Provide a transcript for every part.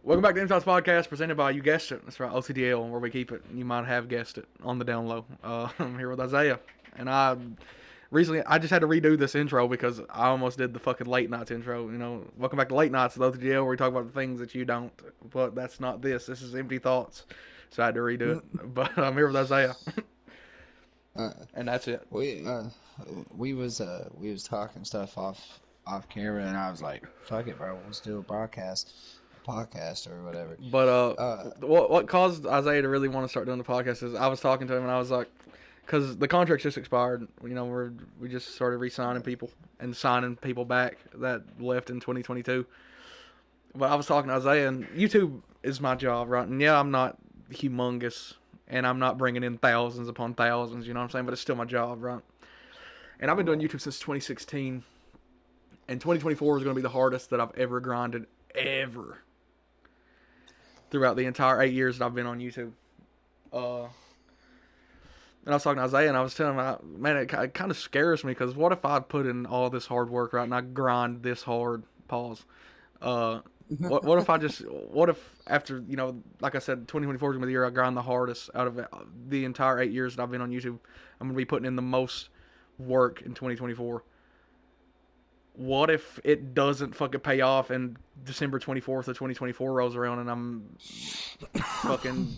Welcome back to the Insights Podcast, presented by, you guessed it, that's right, OTDL, where we keep it. You might have guessed it on the down low. I'm here with Isaiah, and I just had to redo this intro because I almost did the fucking late nights intro. You know, welcome back to late nights with OTDL, where we talk about the things that you don't. But that's not this. This is empty thoughts, so I had to redo it. But I'm here with Isaiah, Uh, and that's it. we was talking stuff off camera, and I was like, "Fuck it, bro, let's do a podcast or whatever." But Uh, what caused Isaiah to really want to start doing the podcast is I was talking to him and I was like, because the contract just expired. You know, we just started re-signing people and signing people back that left in 2022. But I was talking to Isaiah, and YouTube is my job, right? And yeah, I'm not humongous, and I'm not bringing in thousands upon thousands. You know what I'm saying? But it's still my job, right? And I've been doing YouTube since 2016, and 2024 is going to be the hardest that I've ever grinded ever throughout the entire 8 years that I've been on YouTube. Uh, and I was talking to Isaiah, and I was telling him, man, it kind of scares me because what if I put in all this hard work, right, and I grind this hard? Pause. Uh, what if what if after, like I said, 2024 is gonna be the year I grind the hardest out of the entire 8 years that I've been on YouTube. I'm gonna be putting in the most work in 2024. What if it doesn't fucking pay off and December 24th of 2024 rolls around and I'm fucking,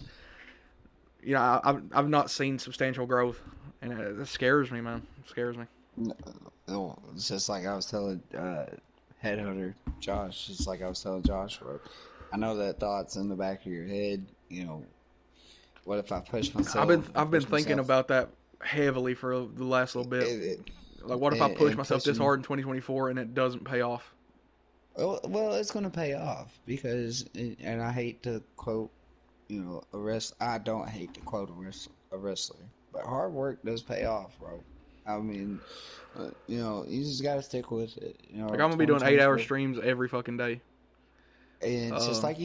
I've not seen substantial growth, and it scares me, man. It scares me. no, it's just like I was telling headhunter Josh. It's like I was telling Josh, bro. I know that thoughts in the back of your head. What if I push I've myself been and I've been push thinking myself? about that heavily for the last little bit. It, it, Like, what if I push and myself this pushing. hard in 2024 and it doesn't pay off? Well, it's gonna pay off because, and I hate to quote, I don't hate to quote a wrestler, but hard work does pay off, bro. I mean, you just gotta stick with it. Like, I'm gonna be doing 8 hour 2024, streams every fucking day. and Uh, it's just like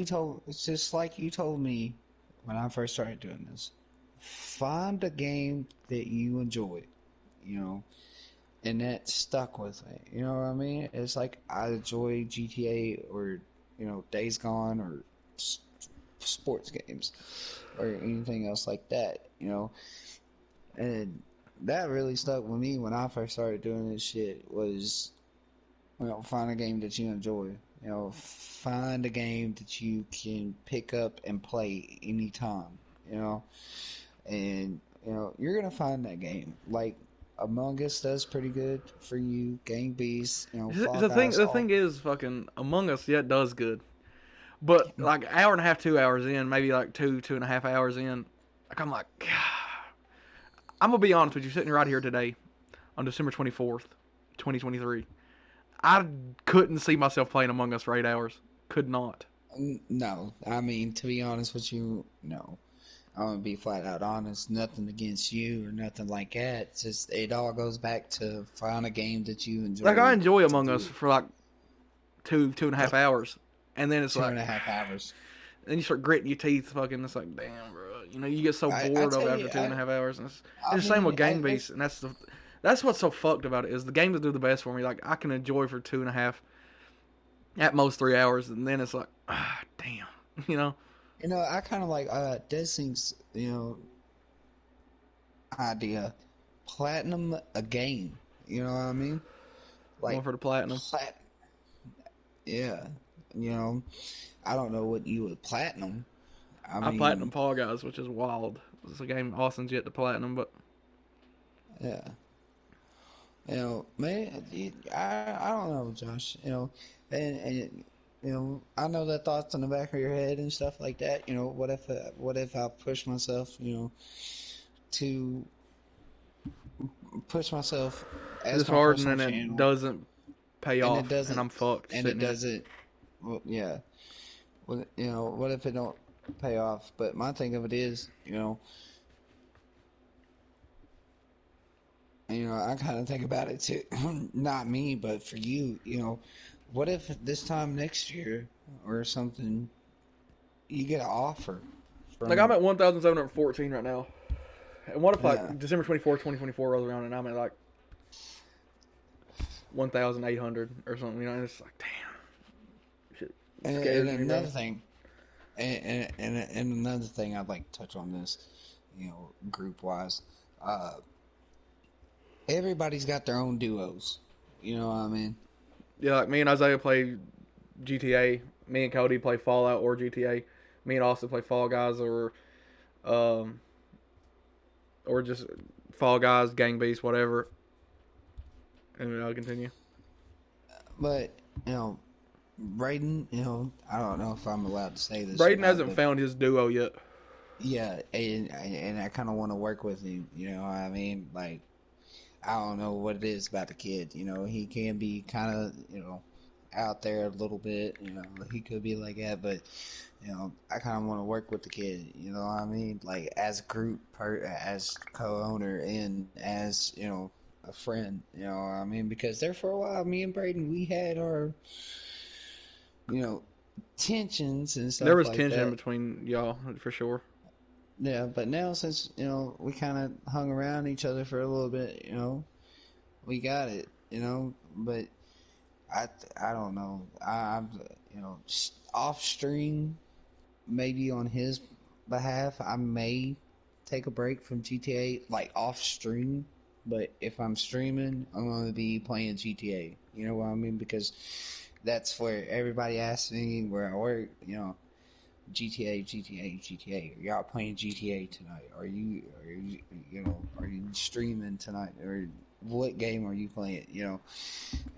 you told me when I first started doing this. Find a game that you enjoy, you know, and that stuck with me. You know what I mean? It's like I enjoy GTA or Days Gone or sports games or anything else like that. And that really stuck with me when I first started doing this shit. Was find a game that you enjoy. Find a game that you can pick up and play anytime. You know, and you're gonna find that game. Like Among Us does pretty good for you. Gang Beasts, Fall the thing Guys, the all. thing is, fucking Among Us, yeah, it does good. But like hour and a half, 2 hours in, maybe like 2.5 hours in, like I'm like, I'm gonna be honest with you, sitting right here today on December 24th, 2023. I couldn't see myself playing Among Us for 8 hours. Could not. No, I mean, to be honest with you, no. I'm gonna be flat out honest. Nothing against you or nothing like that. It's just it all goes back to find a game that you Like, I enjoy enjoy to Among Us do. for like 2.5 hours, and then it's Two like, and a half hours. then you start gritting your teeth. Fucking, it's like, damn, bro. You get so I bored of tell it after you, two and a half hours, and I it's the same with mean, Gang Beasts, and that's what's so fucked about it is the games that do the best for me. Like, I can enjoy for 2.5, at most 3 hours, and then it's like, damn, you know, I kind of like Design's idea, platinum a game. You know what I mean? going Like for the platinum. plat. Yeah. You know, I don't know what you would platinum. I I platinum mean, Fall Guys, which is wild. It's a game Austin's yet to platinum, but yeah. Man, I don't know, Josh. And I know the thoughts in the back of your head and stuff like that. What if I push myself, to push myself as this my hard, and personal then it channel, doesn't pay and it off, and doesn't, I'm fucked and it sitting here. doesn't. Well, yeah. Well, what if it don't pay off? But my thing of it is, I kind of think about it too. Not me, but for you, what if this time next year or something, you get an offer Like, I'm from, at 1,714 right now. And what if, yeah, like, December 24th, 2024 rolls around and I'm at, like, 1,800 or something, and it's like, damn. Shit and scares me, another bro. thing. And another thing I'd like to touch on this, group wise, uh, everybody's got their own duos. You know what I mean? Yeah, like me and Isaiah play GTA. Me and Cody play Fallout or GTA. Me and Austin play Fall Guys um or just Fall Guys, Gang Beast, whatever. And I'll continue. But Braden, I don't know if I'm allowed to say this or Braden not, hasn't but found his duo yet. yeah, and I kind of want to work with him. You know what I mean? Like, I don't know what it is about the kid. He can be kind of, out there a little bit. He could be like that, but I kind of want to work with the kid. You know what I mean? Like as a group, as co-owner, and as a friend. You know what I mean? Because there for a while, me and Braden, we had our you know tensions and There stuff was like tension that. between y'all for sure. Yeah, but now since we kind of hung around each other for a little bit, we got it. But I I don't know. I'm off stream, maybe on his behalf, I may take a break from GTA, like off stream. But if I'm streaming, I'm going to be playing GTA. You know what I mean? Because that's where everybody asks me where I work. GTA, GTA, GTA. Are y'all playing GTA tonight? Are you streaming tonight? Or what game are you playing?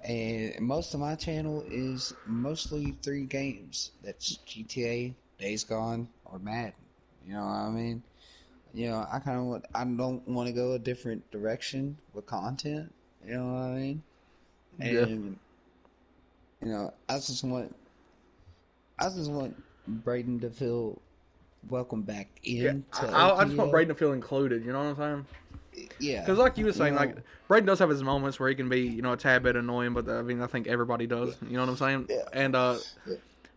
And most of my channel is mostly three games. That's GTA, Days Gone, or Madden. You know what I mean? I don't want to go a different direction with content. You know what I mean? Yeah. And I just want Braden to feel welcome back Yeah, into I just want OTDL. Braden to feel included. You know what I'm saying? Yeah, Because like you were you saying, like know, Braden does have his moments where he can be, a tad bit annoying, but I mean, I think everybody yeah, does. You know what I'm saying? yeah, And yeah,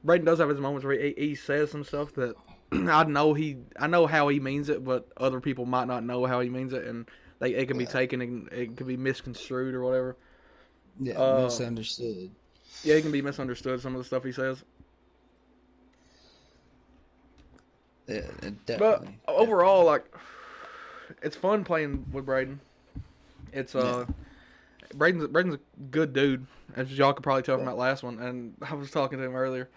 Braden does have his moments where he says some stuff that I know how he means it, but other people might not know how he means it, and it can be yeah, taken and it can be misconstrued or whatever. yeah. Uh, Misunderstood. yeah, it can be misunderstood some of the stuff he says. Yeah, But definitely, overall, definitely. like, it's fun playing with Braden. It's Yeah, Braden's a good dude, as y'all could probably tell from yeah, that last one. And I was talking to him earlier,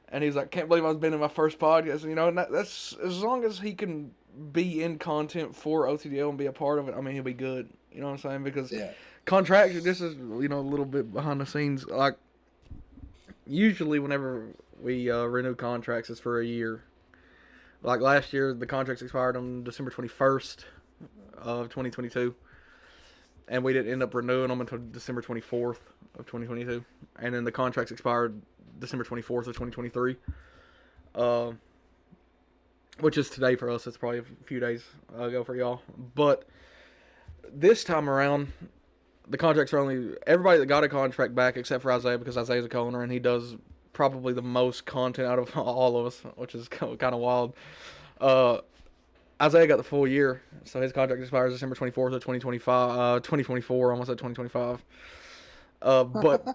and he's like, "Can't believe I've been in my first podcast." And that's as long as he can be in content for OTDL and be a part of it. I mean, he'll be good. You know what I'm saying? Because yeah, contract, this is a little bit behind the scenes. Like usually, whenever we renew contracts, it's for a year. Like last year, the contracts expired on December 21st of 2022, and we didn't end up renewing them until December 24th of 2022, and then the contracts expired December 24th of 2023, uh, which is today for us. It's probably a few days ago for y'all. But this time around, the contracts are only everybody that got a contract back except for Isaiah because Isaiah's a co-owner and he does probably the most content out of all of us, which is kind of wild. Uh, Isaiah got the full year, so his contract expires December 24th of 2025, 2024, almost at 2025. But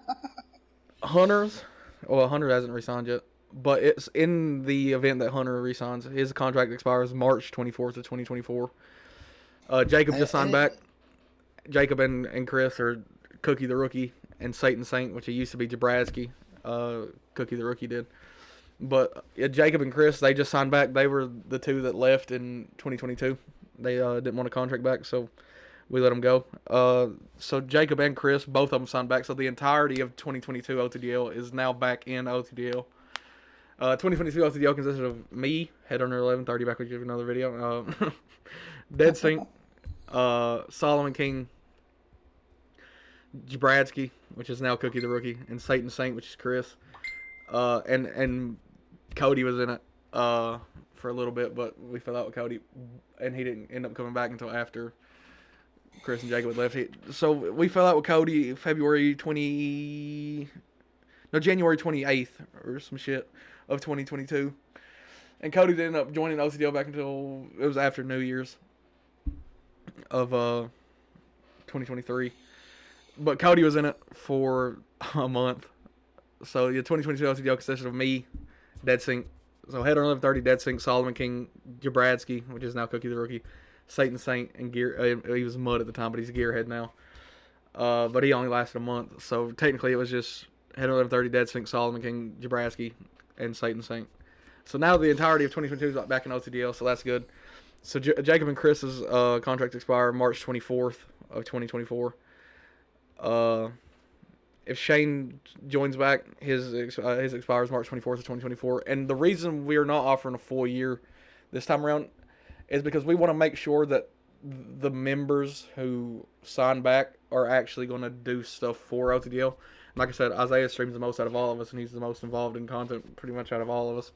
Hunter's, well, Hunter hasn't resigned yet, but it's in the event that Hunter resigns, his contract expires March 24th of 2024. Jacob just signed and back. Jacob and Chris are Cookie the Rookie and Satan Saint, which he used to be Jabradsky. Cookie the Rookie did. But Jacob and Chris, they just signed back. They were the two that left in 2022. They didn't want a contract back, so we let them go. So Jacob and Chris, both of them signed back. So the entirety of 2022 OTDL is now back in OTDL. 2022 OTDL consisted of me, Head Under 1130, back with you another video. Dead Sync, Solomon King, Jabradsky, which is now Cookie the Rookie, and Satan Saint, which is Chris. And Cody was in it for a little bit, but we fell out with Cody, and he didn't end up coming back until after Chris and Jacob had left. So we fell out with Cody January 28th or some shit of 2022. And Cody didn't end up joining OCDL back until it was after New Year's of 2023. But Cody was in it for a month. So yeah, 2022 OCDL consisted of me, Dead Sync, So Head on 1130, Dead Sync, Solomon King, Jabradsky, which is now Cookie the Rookie, Satan Saint, and Gear. He was Mud at the time, but he's Gearhead now. But he only lasted a month, so technically it was just Head on 1130, Dead Sync, Solomon King, Jabradsky, and Satan Saint. So now the entirety of 2022 is back in OTDL, so that's good. So Jacob and Chris's contract expire March 24th of 2024. If Shane joins back, his expires March 24th of 2024. And the reason we are not offering a full year this time around is because we want to make sure that the members who sign back are actually going to do stuff for OTDL. Like I said, Isaiah streams the most out of all of us, and he's the most involved in content pretty much out of all of us.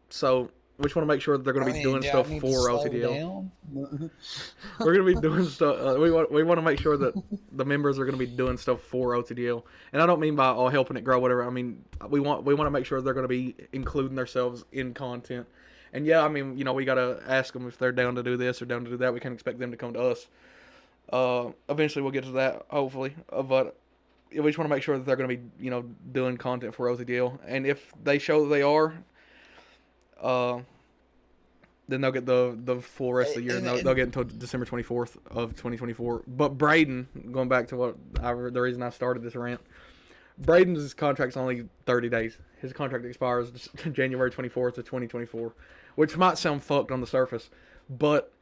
So we just want to make sure that they're going to be doing stuff for OTDL. We're going to be doing stuff. We want to make sure that the members are going to be doing stuff for OTDL, and I don't mean by helping it grow, whatever. I mean we want to make sure they're going to be including themselves in content. And yeah, I mean we got to ask them if they're down to do this or down to do that. We can't expect them to come to us. Eventually we'll get to that, hopefully, but we just want to make sure that they're going to be doing content for OTDL, and if they show that they are. Then they'll get the full rest of the year. They'll get until December 24th of 2024. But Braden, going back to the reason I started this rant, Braden's contract's only 30 days. His contract expires January 24th of 2024, which might sound fucked on the surface, but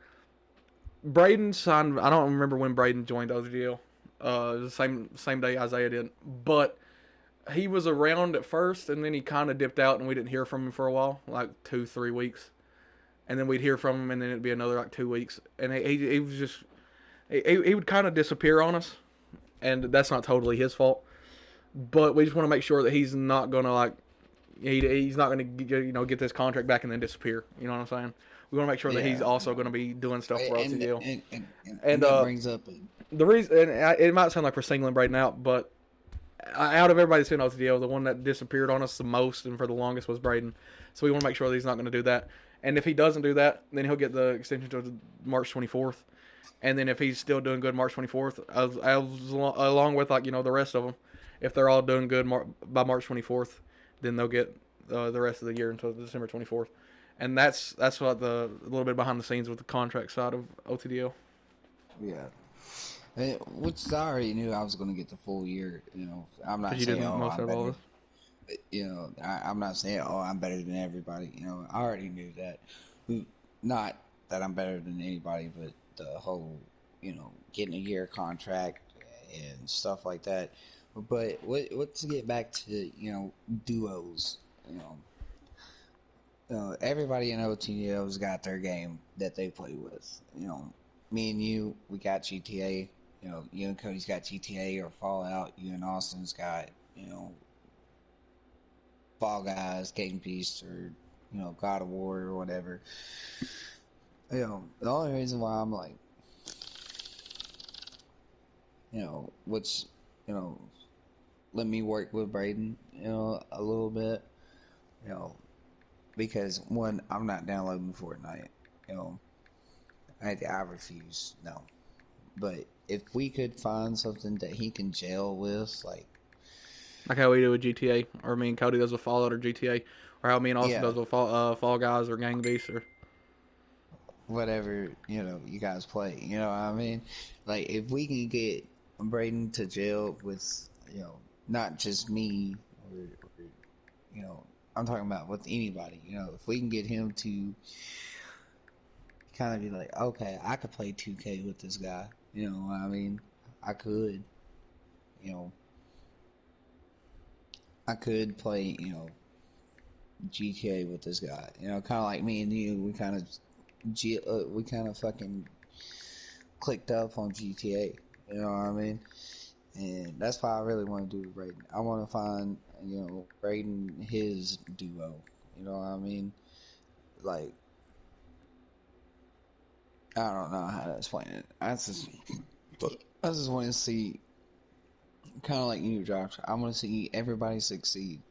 Braden signed. I don't remember when Braden joined OTDL. The same day Isaiah did, but he was around at first, and then he kind of dipped out, and we didn't hear from him for a while, like 2-3 weeks. And then we'd hear from him, and then it'd be another like 2 weeks. And he was just he would kind of disappear on us, and that's not totally his fault. But we just want to make sure that he's not gonna he's not gonna get this contract back and then disappear. You know what I'm saying? We want to make sure that he's also going to be doing stuff for OTDL. And that brings up the reason, and it might sound like we're singling Braden out, but out of everybody that's in OTDL, the one that disappeared on us the most and for the longest was Braden. So we want to make sure that he's not going to do that. And if he doesn't do that, then he'll get the extension to March 24th. And then if he's still doing good March 24th, along with the rest of them, if they're all doing good by March 24th, then they'll get the rest of the year until December 24th. And that's what a little bit behind the scenes with the contract side of OTDL. Yeah. Which I already knew I was going to get the full year. I'm not saying I'm better. I'm not saying I'm better than everybody. I already knew that. Not that I'm better than anybody, but the whole getting a year contract and stuff like that. But what to get back to duos. Everybody in OTDL's got their game that they play with. Me and you, we got GTA. You and Cody's got GTA or Fallout. You and Austin's got, Fall Guys, Game Beast, or, God of War or whatever. The only reason why I'm like, let me work with Braden, a little bit, because one, I'm not downloading Fortnite, I refuse, no. But if we could find something that he can gel with, like how we do with GTA, or me and Cody does with Fallout or GTA, or how me and Austin does with Fall Guys or Gang Beasts or whatever you guys play. You know what I mean? Like if we can get Braden to gel with not just me or I'm talking about with anybody. If we can get him to kind of be like, okay, I could play 2K with this guy. You know what I mean? I could. I could play, GTA with this guy. Kind of like me and you. We kind of fucking clicked up on GTA. You know what I mean? And that's why I really want to do with Braden. I want to find, Braden his duo. You know what I mean? Like, I don't know how to explain it. I just want to see, kind of like you, Josh. I want to see everybody succeed.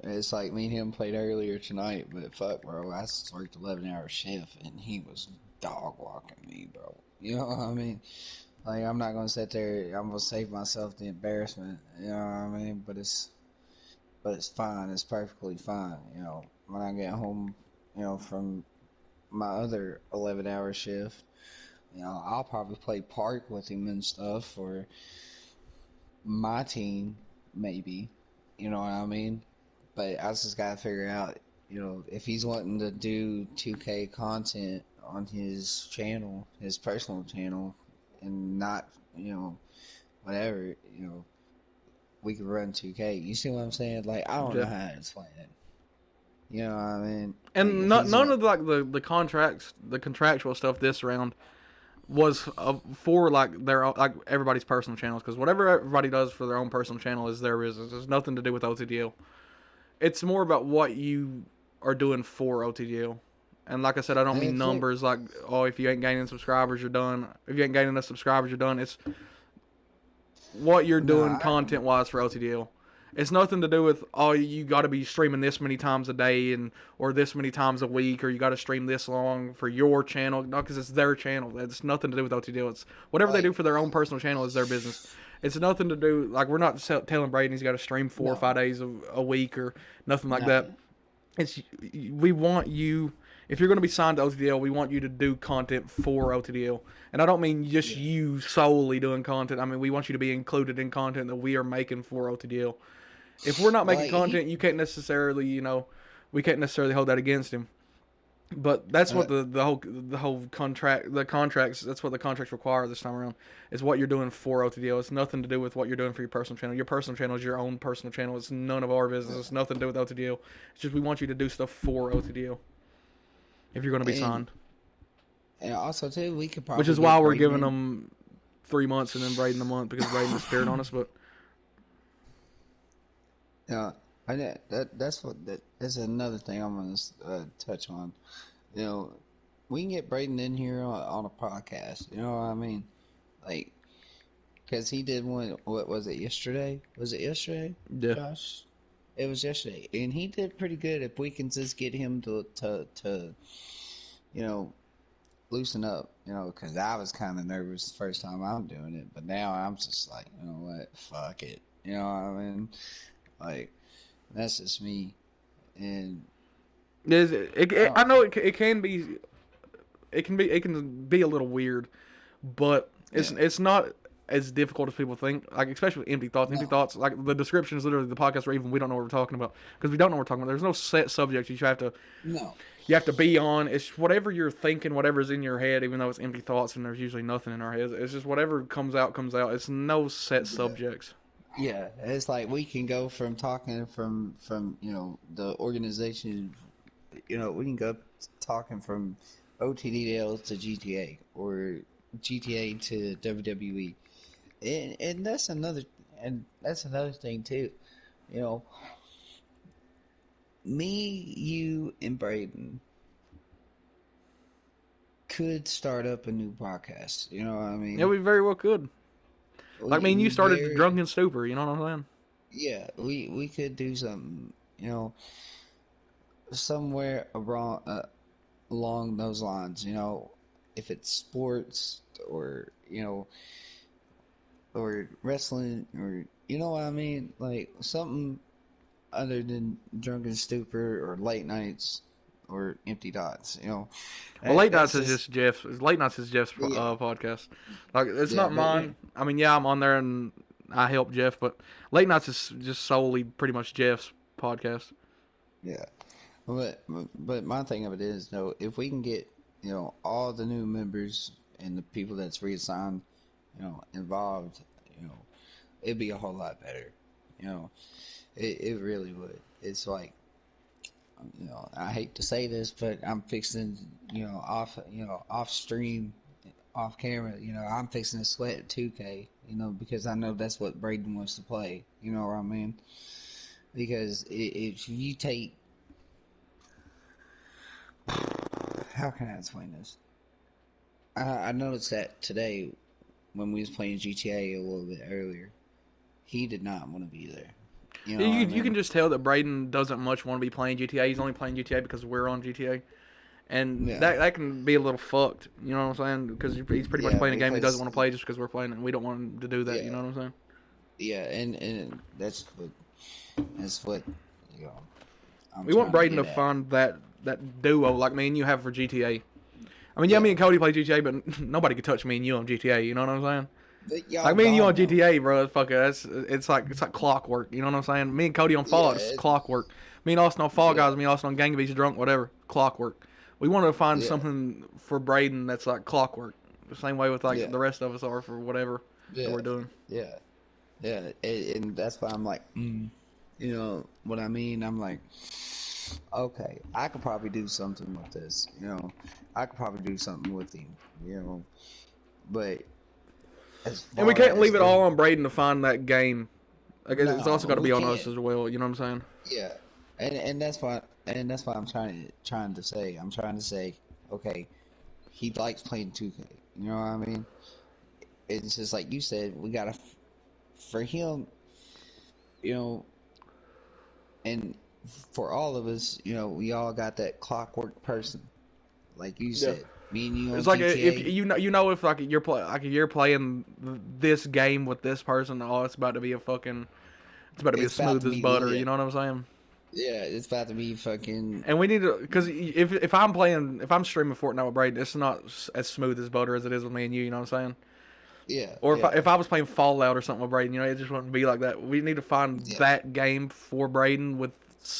It's like me and him played earlier tonight, but fuck, bro, I worked 11-hour shift and he was dog walking me, bro. You know what I mean? Like I'm not gonna sit there. I'm gonna save myself the embarrassment. You know what I mean? But it's fine. It's perfectly fine. You know, when I get home, from my other 11-hour shift, I'll probably play park with him and stuff, or my team, maybe. You know what I mean? But I just gotta figure out, if he's wanting to do 2K content on his channel, his personal channel, and not, whatever, we could run 2K. You see what I'm saying? Like, I don't know Yeah. how to explain it. You know what I mean? Like, And if he's none what? of like the contracts, the contractual stuff this round was for like their like everybody's personal channels, because whatever everybody does for their own personal channel is their business. It's nothing to do with OTDL. It's more about what you are doing for OTDL. And like I said, I don't mean And for, numbers like, oh, if you ain't gaining subscribers, you're done. If you ain't gaining enough subscribers, you're done. It's what you're doing nah, content wise for OTDL. It's nothing to do with, oh, you got to be streaming this many times a day and or this many times a week, or you got to stream this long for your channel. No, because it's their channel. It's nothing to do with OTDL. It's whatever they do like, for their own personal channel is their business. It's nothing to do, like, we're not telling Braden he's got to stream 4 or 5 days a week or nothing like that. nothing. It's we want you, if you're going to be signed to OTDL, we want you to do content for OTDL. And I don't mean just Yeah. you solely doing content. I mean, we want you to be included in content that we are making for OTDL. If we're not making Like, content, you can't necessarily, we can't necessarily hold that against him. But that's uh, what the whole contract, the contracts, that's what the contracts require this time around, is what you're doing for OTDL. It's nothing to do with what you're doing for your personal channel. Your personal channel is your own personal channel. It's none of our business. It's nothing to do with OTDL. It's just we want you to do stuff for OTDL if you're going to be and, signed. and also, too, we could Which probably is why get we're Braden giving in. them 3 months and then Braden a month, because Braden disappeared on us. But Yeah, that's another thing I'm gonna touch on. You know, we can get Braden in here on a podcast. You know what I mean? Like, because he did one. What was it yesterday? Was it yesterday, yeah, Josh? It was yesterday, and he did pretty good. If we can just get him to you know loosen up, because I was kind of nervous the first time I'm doing it, but now I'm just like, you know what, fuck it. You know what I mean? Like, that's just me, and I oh know it can be, it can be a little weird, but it's yeah, it's not as difficult as people think. Like, especially with empty thoughts. Empty no, thoughts, like the description is literally the podcast, where even we don't know what we're talking about, because we don't know what we're talking about. There's no set subject no, you have to be on. It's whatever you're thinking, whatever's in your head, even though it's empty thoughts and there's usually nothing in our heads. It's just whatever comes out comes out. It's no set yeah. subjects. Yeah, it's like we can go from talking from the organization. We can go talking from OTDL to GTA or GTA to WWE, and that's another thing too. You know, me, you, and Braden could start up a new podcast. You know what I Yeah, mean? we very well could. Like, I mean, you We started the very drunken stupor. You know what I'm saying? Yeah, we could do something. Somewhere around. Along those lines, if it's sports or or wrestling or what I mean, like something other than drunken stupor or late nights or empty dots. Well, late nights That's is just just Jeff's. Late nights is Jeff's yeah, podcast. Like, it's yeah, not but mine. I mean, yeah, I'm on there and I help Jeff, but late nights is just solely pretty much Jeff's podcast. yeah, but my thing of it is though, if we can get all the new members and the people that's reassigned, involved, it'd be a whole lot better. You know, it really would. It's like, I hate to say this, but I'm fixing, off stream, off camera, I'm fixing to sweat at 2K, because I know that's what Braden wants to play. You know what I mean? Because if you take, how can I explain this? I noticed that today when we was playing GTA a little bit earlier, he did not want to be there. You know what I You can mean? just tell that Braden doesn't much want to be playing GTA. He's only playing GTA because we're on GTA. And Yeah. that can be a little fucked, you know what I'm saying? Because he's pretty much Yeah, playing a game he doesn't because want to play just because we're playing it, and we don't want him to do that, you yeah, know what I'm saying? yeah, and that's what you know I'm We want trying to Braden to get at. find that duo like me and you have for GTA. I mean, yeah, me Yeah, and Cody play GTA, but nobody could touch me and you on GTA, you know what I'm saying? but Like y'all me and you on God mode. GTA, bro, fuck it, it's like clockwork, you know what I'm saying? Me and Cody on Yeah, Fallout, it's clockwork. Me and Austin on Fall yeah, Guys, me and Austin on Gang Beasts drunk, whatever, clockwork. We want to find yeah, something for Braden that's like clockwork, the same way with like yeah, the rest of us are for whatever that yeah, we're doing. yeah, yeah, and that's why I'm like, you know what I mean? I'm like, okay, I could probably do something with this. I could probably do something with him. But as And we far can't as leave it all on Braden to find that game. Like it's also no, got to we be on us can't. as well. You know what I'm saying? Yeah, and that's why I'm trying to say. I'm trying to say, okay, he likes playing 2K. You know what I mean? It's just like you said. We gotta for him, you know, and for all of us, we all got that clockwork person, like you Yeah. said. Me and you on It's like if GTA. you know if like you're playing this game with this person, oh, it's about to be as It's about smooth to as be butter. You lit. know what I'm saying? Yeah, it's about to be fucking. And we need to, because if I'm streaming Fortnite with Braden, it's not as smooth as butter as it is with me and you. You know what I'm saying? Yeah, Or yeah, if I was playing Fallout or something with Braden, it just wouldn't be like that. We need to find yeah, that game for Braden with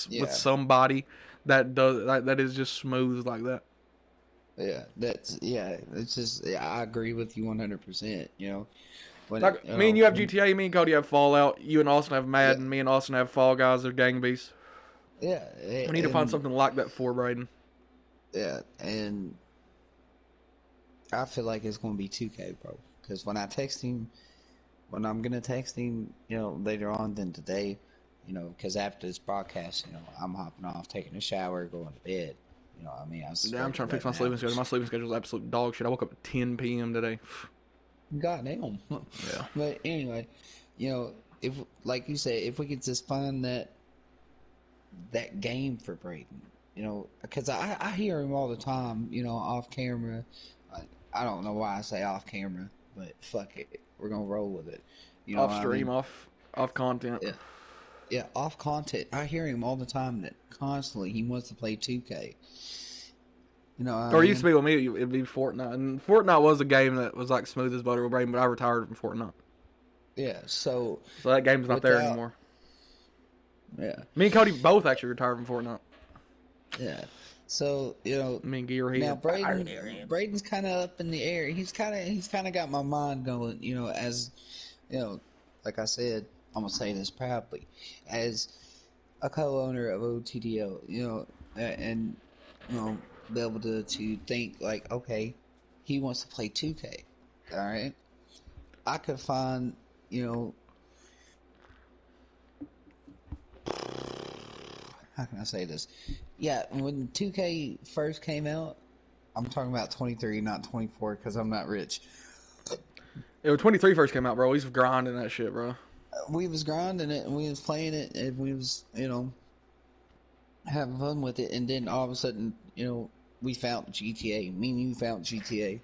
yeah. somebody that is just smooth like that. Yeah. It's just yeah, I agree with you 100%. When Like me and you have GTA, me and Cody have Fallout, you and Austin have yeah, Madden, me and Austin have Fall Guys or Gang Beasts. yeah, We need to find and something like that for Braden. yeah, and I feel like it's gonna be 2K, bro. Because when I'm gonna text him, later on than today, because after this broadcast, I'm hopping off, taking a shower, going to bed. I mean, I Yeah, I'm slept trying to fix 11 my sleeping schedule. hours. My sleeping schedule is absolute dog shit. I woke up at 10 p.m. today. Goddamn. Yeah. But anyway, if like you said, if we could just find that game for Braden, because I hear him all the time, off camera. I, I don't know why I say off camera, but fuck it, we're gonna roll with it. You know Off what I stream, mean? off content. Yeah, yeah, off content. I hear him all the time that constantly he wants to play 2K. You know what I Or it used to mean? be with me, it'd be Fortnite. And Fortnite was a game that was like smooth as butter with Braden, but I retired from Fortnite. Yeah. So So that game's not there without, anymore. yeah, Me and Cody both actually retired from Fortnite. yeah. So Me and now Gearhead. Braden's kind of up in the air. He's kind of got my mind going. As you know, like I said, I'm gonna say this proudly, as a co-owner of OTDL. And be able to think like, okay, he wants to play 2K. All right, I could find you know how can I say this? Yeah, when 2K first came out, I'm talking about 23, not 24, because I'm not rich. When 23 first came out, bro, we was grinding that shit, bro. We was grinding it, and we was playing it, and we was, having fun with it, and then all of a sudden, we found GTA. Me and you found GTA,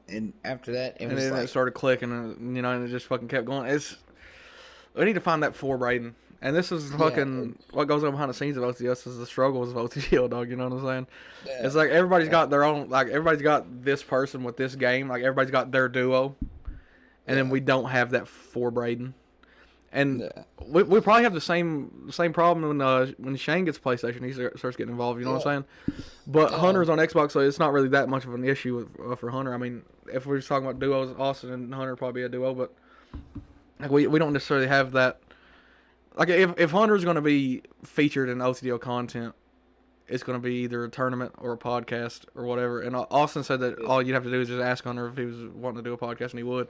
and after that, it And was then it like, started clicking, and it just fucking kept going. We need to find that for Braden. And this is yeah, fucking what goes on behind the scenes of OTS is the struggles of OTL, dog. You know what I'm saying? yeah, It's like everybody's yeah, got their own, like everybody's got this person with this game, like everybody's got their duo, and then yeah, we don't have that for Braden. And yeah, we probably have the same problem when Shane gets PlayStation, he starts getting involved. You know what yeah, I'm saying? But yeah, Hunter's on Xbox, so it's not really that much of an issue for Hunter. I mean, if we're just talking about duos, Austin and Hunter probably a duo, but like we don't necessarily have that. Like if Hunter's going to be featured in OTDO content, it's going to be either a tournament or a podcast or whatever. And Austin said that yeah. all you'd have to do is just ask Hunter if he was wanting to do a podcast, and he would,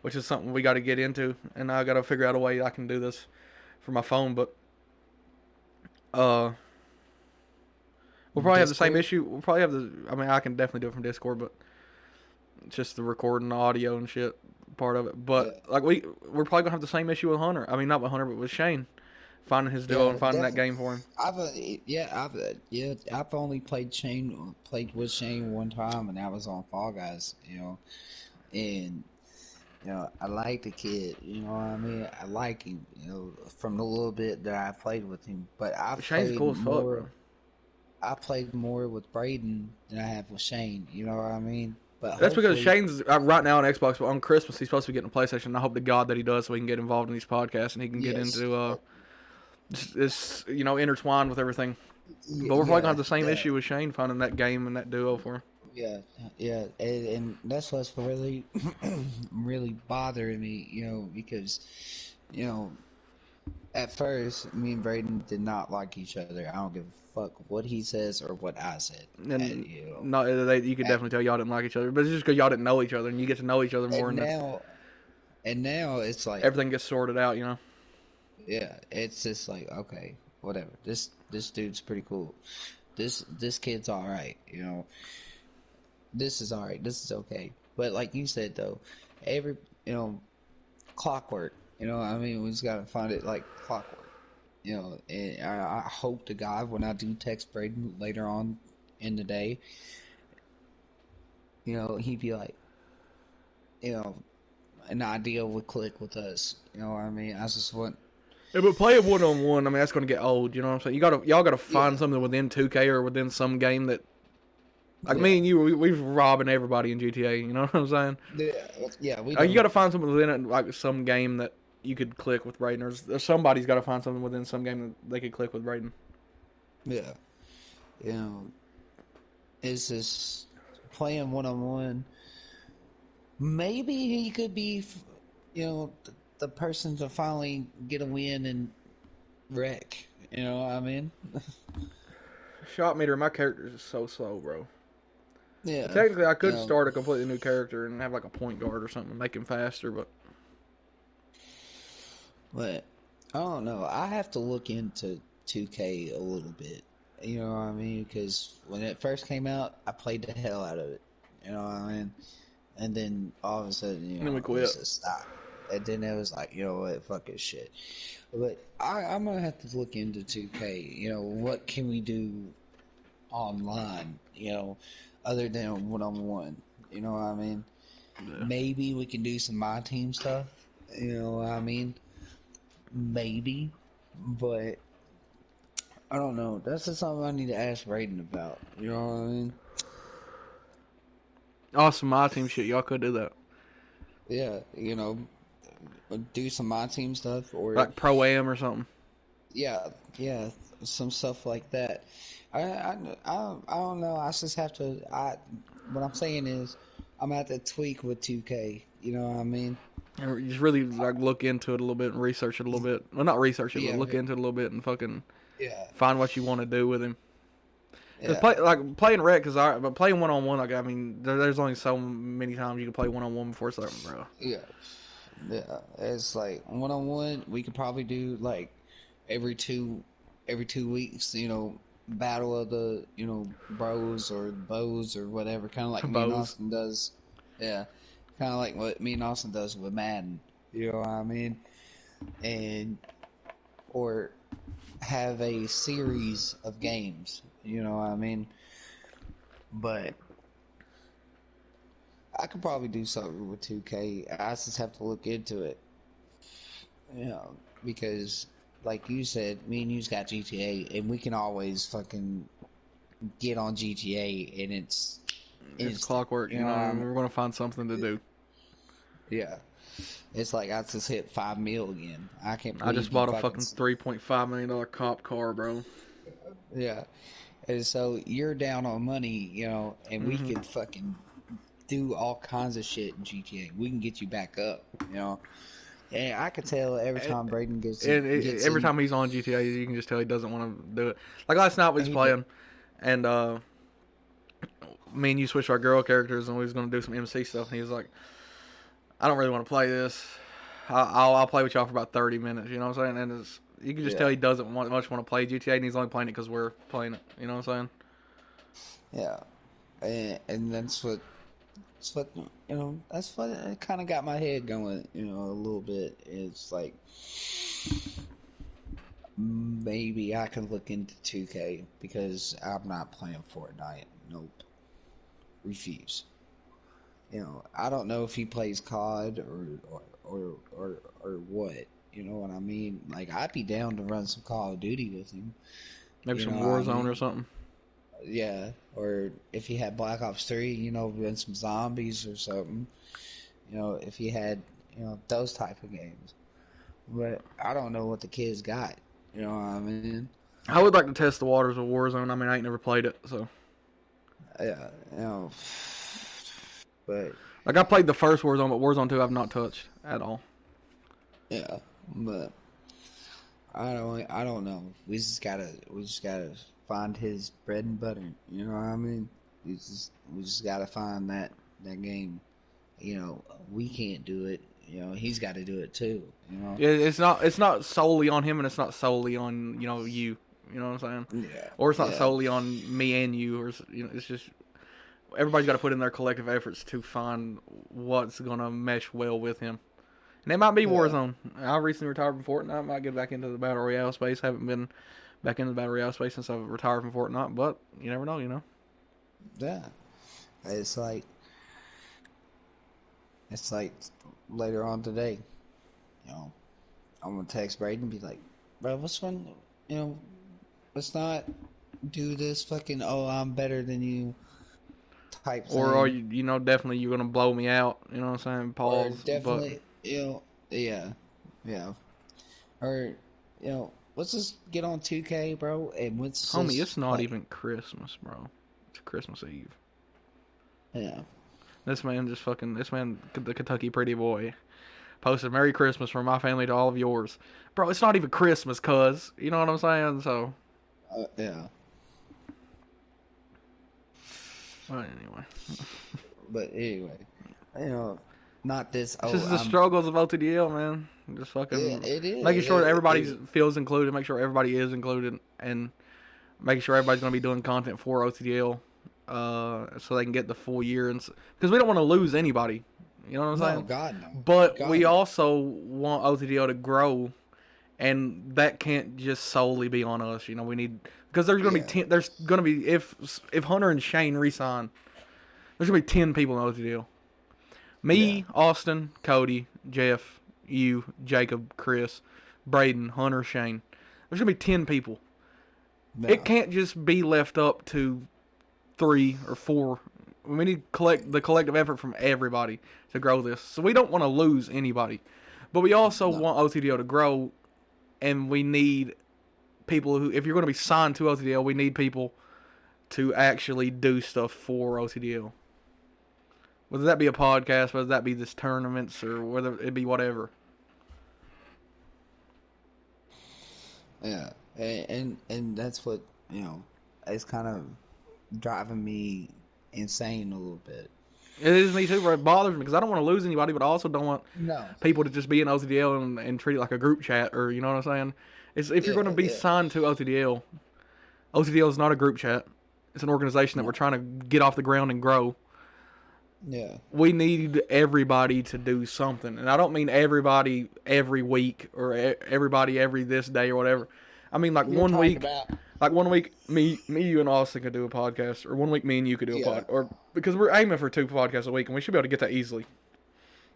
which is something we got to get into. And I got to figure out a way I can do this for my phone. But uh, we'll probably have the same Discord. issue. We'll probably have the. I mean, I can definitely do it from Discord, but it's just the recording, the audio, and shit part of it. Yeah, But like we're probably gonna have the same issue with Hunter. I mean, not with Hunter, but with Shane. finding his duo Yeah, and finding that definitely. game for him. I've only played with Shane one time, and that was on Fall Guys. And I like the kid. You know what I mean? I like him. From the little bit that I played with him, but Shane's cool as fuck, bro. I played more with Braden than I have with Shane. You know what I mean? But That's because hopefully, Shane's right now on Xbox, but on Christmas he's supposed to be getting a PlayStation. And I hope to God that he does, so he can get involved in these podcasts and he can get yes, into this intertwined with everything. But we're probably gonna yeah, have the same issue with Shane finding that game and that duo for him. yeah, yeah, and that's what's really, really bothering me. Because you know, at first, me and Braden did not like each other. I don't give a fuck what he says or what I said. And, And no, you could definitely tell y'all didn't like each other, but it's just because y'all didn't know each other, and you get to know each other more, and and then now, and now it's like, everything gets sorted out. yeah, it's just like, okay, whatever. This dude's pretty cool. This kid's all right. This is all right. This is okay. But like you said though, every clockwork. I mean, we just gotta find it like clockwork. And I hope to God when I do text Braden later on in the day, he'd be like, you know, an idea would click with us. You know what I mean? I just want, Yeah, but playing 1-on-1, I mean, that's gonna get old. You know what I'm saying? Y'all gotta find yeah, something within 2K or within some game that, like yeah, me and you, we've robbing everybody in GTA. You know what I'm saying? yeah. We You done, gotta find something within it, like some game that you could click with Raiden, or somebody's gotta find something within some game that they could click with Raiden. yeah. You know, it's just playing 1-on-1. Maybe he could be, the person to finally get a win and wreck. You know what I mean? Shot meter, my character is so slow, bro. Yeah. Technically, I You could know, start a completely new character and have like a point guard or something, make him faster. But but I don't know. I have to look into 2K a little bit. You know what I mean? Because when it first came out, I played the hell out of it. You know what I mean? And then all of a sudden, then we it quit. just stopped. And then it was like, you know what, fuck this shit. But I'm gonna have to look into 2K. What can we do online? Other than 1-on-1. You know what I mean? Yeah. Maybe we can do some my team stuff. You know what I mean? Maybe, but I don't know. That's just something I need to ask Raiden about. You know what I mean? Awesome, my team shit. Y'all could do that, Yeah, do some my team stuff, or like Pro Am or something. yeah, yeah, some stuff like that. I don't know. I just have to. What I'm saying is, I'm at the tweak with 2K. You know what I mean? And just really like look into it a little bit and research it a little bit. Well, not research it, but Yeah, look into it a little bit and fucking yeah, find what you want to do with him. Cause yeah, playing rec, but playing 1-on-1, like I mean, there's only so many times you can play 1-on-1 before it's like, bro. yeah, yeah. It's like 1-on-1. We could probably do like every two every 2 weeks. Battle of the bros or bows or whatever. Kind of like me and Bows. Austin does. Yeah, kind of like what me and Austin does with Madden. You know what I mean? And or have a series of games. You know what I mean? But I could probably do something with 2K. I just have to look into it. Because like you said, me and you's got GTA, and we can always fucking get on GTA, and it's It's instant. clockwork, You know what I mean? we're gonna find something to do. Yeah. It's like I just hit 5 mil again. I can't I just believe you bought a fucking. fucking $3.5 million cop car, bro. Yeah. And so you're down on money, and we Hmm. could fucking do all kinds of shit in GTA. We can get you back up, And I could tell every And, time Braden and gets every in, time he's on GTA, you can just tell he doesn't want to do it. Like last night we was he did. playing, and me and you switched our girl characters, and we was gonna do some MC stuff. And he was like, "I don't really want to play this. I'll play with y'all for about 30 minutes." You know what I'm saying? And you can just tell Yeah. he doesn't much want to play GTA, and he's only playing it because we're playing it. You know what I'm saying? Yeah. And that's what that's what it kind of got my head going, a little bit. It's like maybe I can look into 2K because I'm not playing Fortnite. Nope. Refuse. I don't know if he plays COD or what. You know what I mean? Like, I'd be down to run some Call of Duty with him. Maybe You know some what I Warzone or mean? something. Yeah. Or if he had Black Ops 3, run some zombies or something. If he had, those type of games. But I don't know what the kids got. You know what I mean? I would like to test the waters of Warzone. I mean, I ain't never played it, so. Yeah. But Like, I played the first Warzone, but Warzone 2 I've not touched at all. yeah. But I don't know. We just gotta find his bread and butter. You know what I mean? We just gotta find that game. We can't do it. He's got to do it too. Yeah, it's not solely on him, and it's not solely on you. You know what I'm saying? Yeah, Or it's not yeah, solely on me and you, or it's just everybody's got to put in their collective efforts to find what's gonna mesh well with him. And it might be yeah, Warzone. I recently retired from Fortnite. I might get back into the battle royale space. Haven't been back into the battle royale space since I've retired from Fortnite, but you never know. yeah. It's like it's like later on today. You know, I'm gonna text Braden and be like, "Bro, what's one? You know, let's not do this fucking I'm better than you type Or are thing, you definitely you're gonna blow me out. You know what I'm saying? or Pause. But definitely, yeah, yeah, or let's just get on 2K, bro, and let's homie, just it's not play." even Christmas, bro. It's Christmas Eve. Yeah. This man, the Kentucky pretty boy, posted Merry Christmas from my family to all of yours. Bro, it's not even Christmas, cuz. You know what I'm saying? So, Yeah. well, anyway. But anyway, you know, not this. It's Oh, just the struggles of OTDL, man. Just it, fucking it is. making sure that everybody It, feels included, make sure everybody is included, and making sure everybody's going to be doing content for OTDL so they can get the full year. Because we don't want to lose anybody. You know what I'm no, saying? God no, But we God no. also want OTDL to grow, and that can't just solely be on us. We need because there's going to be Yeah, 10. There's going to be if Hunter and Shane resign, there's going to be 10 people in OTDL. yeah. Me, Austin, Cody, Jeff, you, Jacob, Chris, Braden, Hunter, Shane. There's going to be 10 people. It No, can't just be left up to 3 or 4. We need the collective effort from everybody to grow this. So we don't want to lose anybody. But we also no. want OTDL to grow, and we need people who, if you're going to be signed to OTDL, we need people to actually do stuff for OTDL. Whether that be a podcast, whether that be this tournaments, or whether it be whatever. Yeah, and that's what it's kind of driving me insane a little bit. It is me too, bro. It bothers me because I don't want to lose anybody, but I also don't want No. people to just be in OTDL and treat it like a group chat, or you know what I'm saying? If you're Yeah, going to be yeah, signed to OTDL, OTDL is not a group chat. It's an organization that we're no, trying to get off the ground and grow. yeah, We need everybody to do something, and I don't mean everybody every week or everybody every this day or whatever. I mean you're talking about. like 1 week, me, you, and Austin could do a podcast, or 1 week me and you could do a Yeah, pod, or because we're aiming for 2 podcasts a week, and we should be able to get that easily.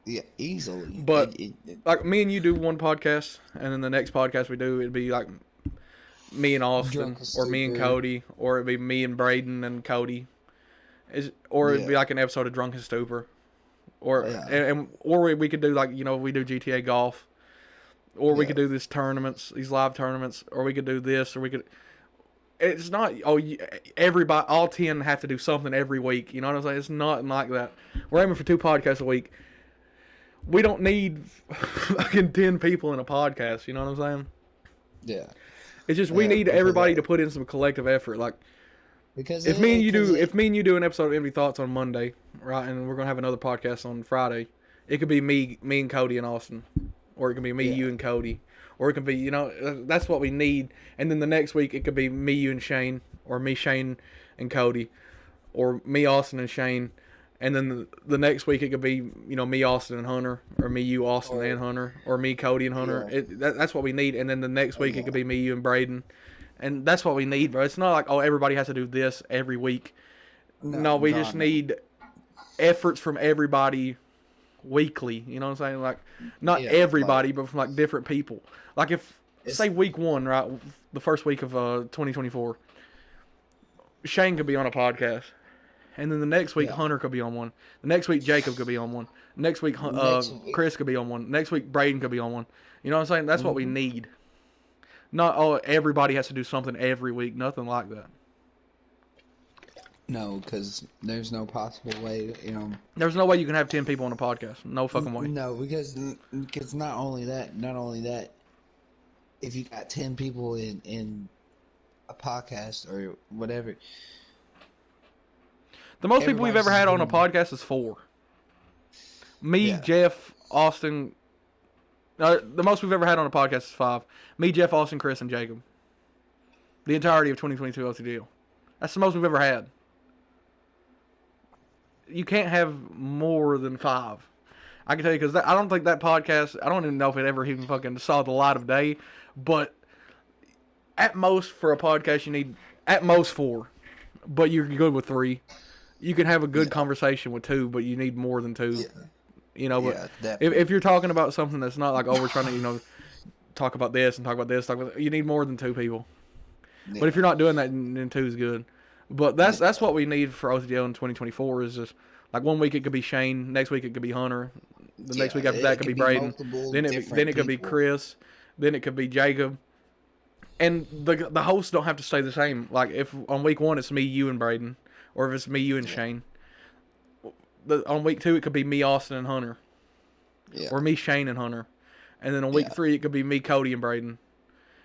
yeah, easily. But like me and you do one podcast, and then the next podcast we do, it'd be like me and Austin, Drunk and or me and stupid. Cody, or it'd be me and Braden and Cody, or it'd be Yeah, like an episode of Drunken Stupor, or yeah, or we could do like we do GTA golf, or we yeah. could do these live tournaments, or we could do this, or we could. It's not everybody all 10 have to do something every week. You know what I'm saying? It's not like that. We're aiming for 2 podcasts a week. We don't need fucking 10 people in a podcast. You know what I'm saying? Yeah, It's just we yeah, need because everybody to put in some collective effort. Like because if it me and you because do, it an episode of Envy Thoughts on Monday, right, and we're gonna have another podcast on Friday. It could be me and Cody and Austin, or it could be me, yeah, you, and Cody, or it could be that's what we need. And then the next week it could be me, you, and Shane, or me, Shane, and Cody, or me, Austin, and Shane, and then the next week it could be me, Austin, and Hunter, or me, you, Austin, and Or Hunter, or me, Cody, and Hunter. yeah, That's what we need. And then the next week it yeah. could be me, you, and Braden, and that's what we need, bro. It's not like everybody has to do this every week. No, No, we just God, no. need efforts from everybody weekly. You know what I'm saying? Like not Yeah, like everybody, but from like different people. Like if say it's week one, right, the first week of 2024, Shane could be on a podcast. And then the next week, yeah. Hunter could be on one. The next week, Jacob could be on one. Next week, Next week, Chris could be on one. Next week, Braden could be on one. You know what I'm saying? That's what we hmm need. Not everybody has to do something every week. Nothing like that. no, because there's no possible way. There's no way you can have 10 people on a podcast. No fucking way. No, because not only that, if you got 10 people in a podcast or whatever, The most people we've everybody's ever just had on a gonna podcast is 4. Me, yeah. Jeff, Austin. The most we've ever had on a podcast is 5. Me, Jeff, Austin, Chris, and Jacob. The entirety of 2022 OTDL. That's the most we've ever had. You can't have more than 5. I can tell you because I don't think that podcast. I don't even know if it ever even fucking saw the light of day. But at most for a podcast, you need at most 4. But you're good with 3. You can have a good Yeah, conversation with 2, but you need more than 2. yeah, But yeah, if definitely. you're talking about something that's not like, we're trying to talk about this and talk about this, you need more than 2 people. But if Yeah, you're not doing that, then 2 is good. But that's yeah, what we need for OTDL in 2024 is just like one week it could be Shane, next week it could be Hunter, the next yeah. week after that It could be could be Braden, multiple then different it could be people. Chris, then it could be Jacob, and the hosts don't have to stay the same. Like if on week 1 it's me, you, and Braden, or if it's me, you, and Yeah, Shane. On week 2 it could be me, Austin, and Hunter, yeah, or me, Shane, and Hunter, and then on week yeah. 3 it could be me, Cody, and Braden.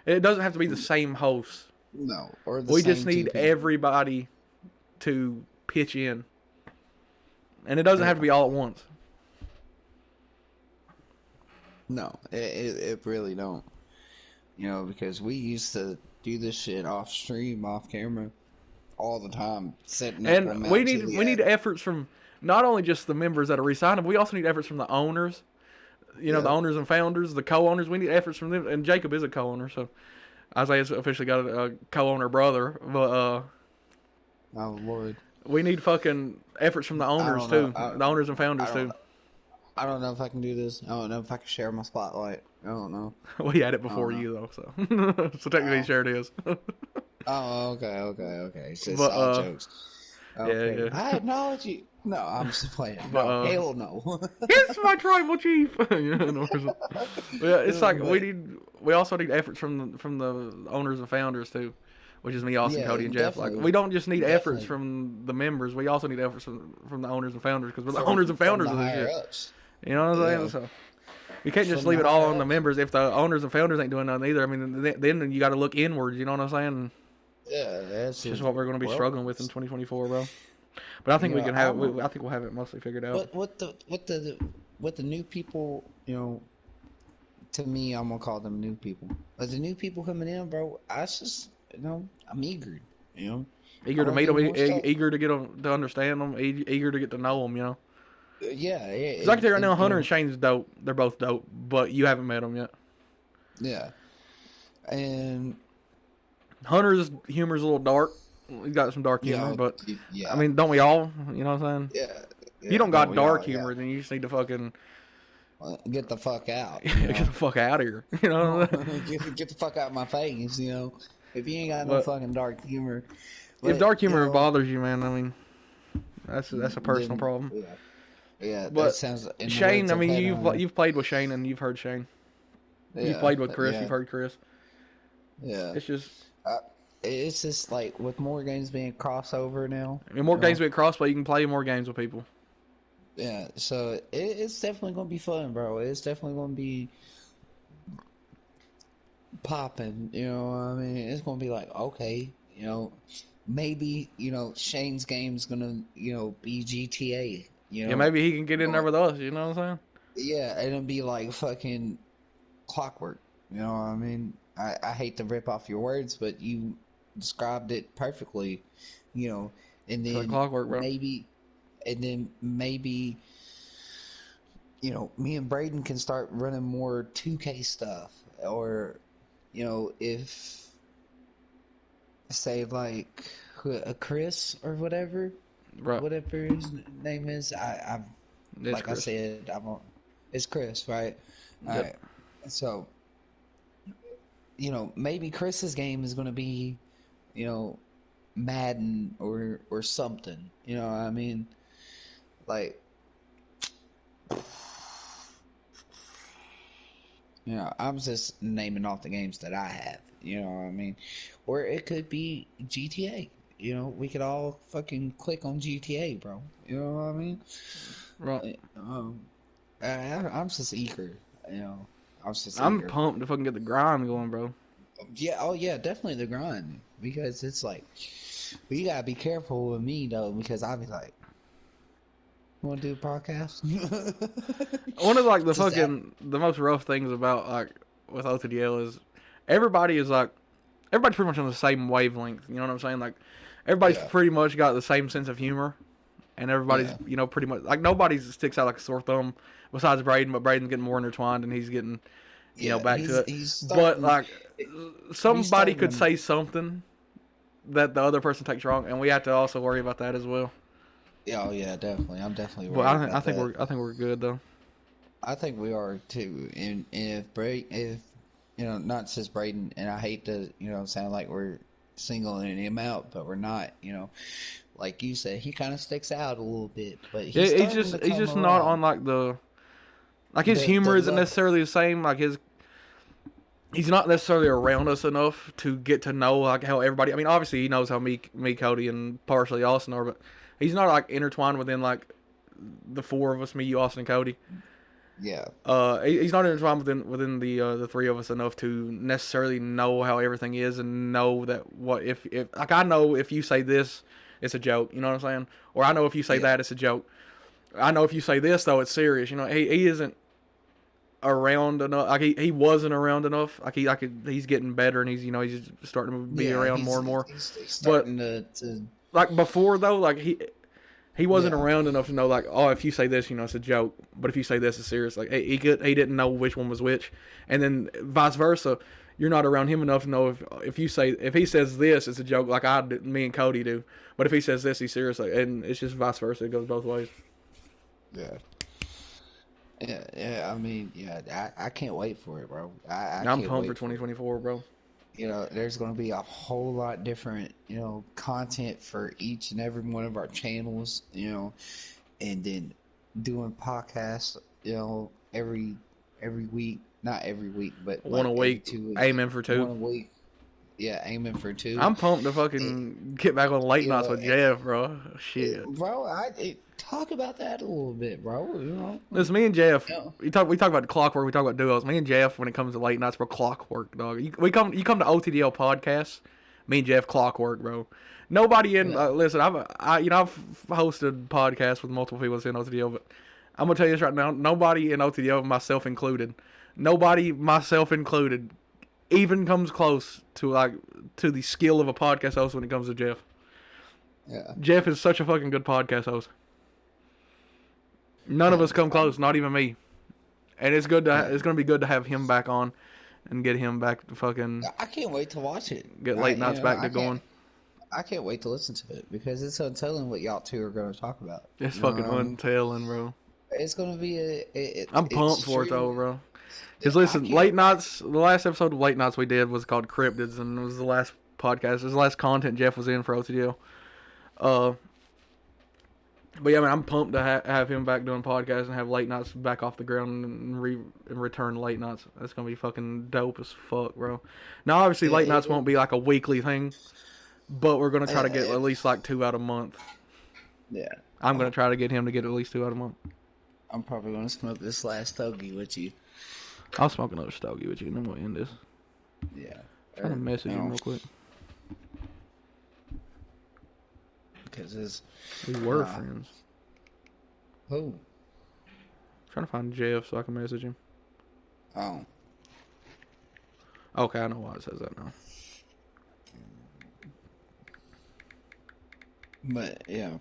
It doesn't have to be the same hosts. No, or the We just same two need people. everybody to pitch in, and it doesn't have to Yeah. be all at once. No, it really don't. Because we used to do this shit off stream, off camera, all the time, setting up And on we Mount need we Chiliad. need efforts from not only just the members that are re-signed, but we also need efforts from the owners. The Yeah. owners and founders, the co-owners. We need efforts from them. And Jacob is a co-owner, so Isaiah's officially got a co-owner brother. But Oh Lord, we need fucking efforts from the I owners don't know. too, the owners and I founders don't. too. I don't know if I can do this. I don't know if I can share my spotlight. I don't know. We had it I don't before know. you though, so technically Oh. sure it is. Oh, okay. It's just But all jokes. yeah, Okay, yeah. I acknowledge you. No, I'm just playing. But No, hell no. it's my tribal chief. Yeah, it's like But we also need efforts from the owners and founders too, which is me, Austin, yeah, Cody, and Jeff. Like definitely, we don't just need efforts definitely, from the members. We also need efforts from the owners and founders because we're the owners and from founders the of this higher shit. ups. You know what I'm saying? Yeah, So you can't just from the leave it all higher on the ups. members if the owners and founders ain't doing nothing either. I mean, then you got to look inwards. You know what I'm saying? Yeah, It's that's just just what we're going to be well. struggling with in 2024, bro. But I think we can have. I'm. I think we'll have it mostly figured out. But what the new people, to me, I'm gonna call them new people. But the new people coming in, bro, I just, I'm eager. You know, I Eager to want to meet do them, more stuff. eager to get them to understand them, eager to get to know them. Yeah, Because I can tell you right now, and Hunter and Shane's dope. They're both dope, but you haven't met them yet. yeah, and Hunter's humor's a little dark. He's got some dark humor, yeah, but I yeah, mean, don't we all? You know what I'm saying? yeah, If you yeah. don't Don't got we dark all? Yeah, humor, then you just need to fucking get the fuck out. get the fuck out of here. You know what I'm saying? Get the fuck out of my face. If you ain't got no But fucking dark humor, if but dark humor bothers you, man, I mean, that's a personal then problem. yeah, yeah. That But sounds in the Shane, words I of mean, headliner. you've played with Shane and you've heard Shane. You've Yeah, played with Chris. yeah, You've heard Chris. yeah. It's just Uh, it's just like with more games being crossover now. I mean, more games with crossplay, you can play more games with people. Yeah, so it's definitely gonna be fun, bro. It's definitely gonna be popping. I mean, it's gonna be like, okay, maybe Shane's game's gonna be GTA. Yeah, maybe he can get in there Going, with us. You know what I'm saying? yeah, it'll be like fucking clockwork. You know what I mean? I hate to rip off your words, but you described it perfectly. And It's like then clockwork, bro. maybe and then maybe me and Braden can start running more 2K stuff, or if say like Chris or whatever, Right. whatever his name is. I'm It's like I Chris. said, it's Chris, right? All Yep. right. So maybe Chris's game is going to be, Madden or something. You know what I mean? Like, I'm just naming off the games that I have. You know what I mean? Or it could be GTA. We could all fucking click on GTA, bro. You know what I mean? Right. I'm just eager. You know, I'm just I'm eager. pumped to fucking get the grind going, bro. Yeah, oh yeah, definitely the grind, because it's like, but you gotta be careful with me though, because I'll be like, "You want to do a podcast?" One of like the Just that. fucking the most rough things about like with OTDL is everybody is like everybody's pretty much on the same wavelength. You know what I'm saying? Like everybody's Yeah, pretty much got the same sense of humor, and everybody's yeah, pretty much like nobody sticks out like a sore thumb besides Braden, but Braden's getting more intertwined and he's getting yeah. back to it. He's But starting. like He's somebody starting could to. say something that the other person takes wrong, and we have to also worry about that as well. Yeah, oh yeah, definitely. I'm definitely But worried I about think that. we're good though. I think we are too. And if not just Braden, and I hate to sound like we're singling him out, but we're not. Like you said, he kind of sticks out a little bit, but Yeah, he's starting to he's come just not around. on like the like his The humor isn't level, necessarily the same. Like he's not necessarily around us enough to get to know like how everybody. I mean, obviously he knows how me, Cody, and partially Austin are, but he's not like intertwined within like the four of us, me, you, Austin, and Cody. yeah, He's not intertwined within the three of us enough to necessarily know how everything is and know that what if like I know if you say this, it's a joke. You know what I'm saying? Or I know if you say yeah, that, it's a joke. I know if you say this though, it's serious. You know, he isn't around enough. Like he wasn't around enough. He's getting better and he's starting to be yeah. around more He's and more. he's But starting to like before though, like he wasn't yeah, around enough to know like, oh, if you say this, it's a joke, but if you say this, it's serious. Like he didn't know which one was which, and then vice versa. You're not around him enough to know if he says this, it's a joke, like me and Cody do. But if he says this, he's serious, like, and it's just vice versa. It goes both ways. yeah. Yeah, yeah. I mean, yeah. I can't wait for it, bro. I I'm can't pumped for wait for it. 2024, bro. There's going to be a whole lot different, content for each and every one of our channels, and then doing podcasts, every week, not every week, but One a like every week, 2 weeks, aiming for two. one a week. Yeah, aiming for two. I'm pumped to It, fucking get back on late you nights know, with Jeff, bro. it, Shit. bro, talk about that a little bit, bro. Listen, me and Jeff, Yeah, we talk about clockwork, we talk about duos. Me and Jeff, when it comes to late nights, bro, clockwork, dog. You come to OTDL podcasts, me and Jeff, clockwork, bro. Nobody in yeah, listen, I've hosted podcasts with multiple people in OTDL, but I'm gonna tell you this right now, nobody in OTDL, nobody, myself included, even comes close to the skill of a podcast host when it comes to Jeff. yeah. Jeff is such a fucking good podcast host. None of us And come close, not even me. And it's yeah, it's gonna be good to have him back on and get him back to fucking I can't wait to watch it. get late nights back to I can't. going. I can't wait to listen to it because it's untelling what y'all two are going to talk about. It's You know what fucking I mean? untelling, bro. It's going to be I'm pumped for it though, extremely. bro. Cause listen, I late nights. The last episode of late nights we did was called Cryptids, and it was the last podcast. It was the last content Jeff was in for OTDL. Uh, but yeah, man, I'm pumped to have him back doing podcasts and have late nights back off the ground and return late nights. That's gonna be fucking dope as fuck, bro. Now, obviously, late nights won't be like a weekly thing, but we're gonna try to get at least like 2 out a month. yeah. I'm gonna try to get him to get at least 2 out a month. I'm probably going to smoke this last stogie with you. I'll smoke another stogie with you, and then we'll end this. Yeah. Trying to message him real quick. Because it's. We were friends. Who? Trying to find Jeff so I can message him. Oh. Okay, I know why it says that now. But, yeah.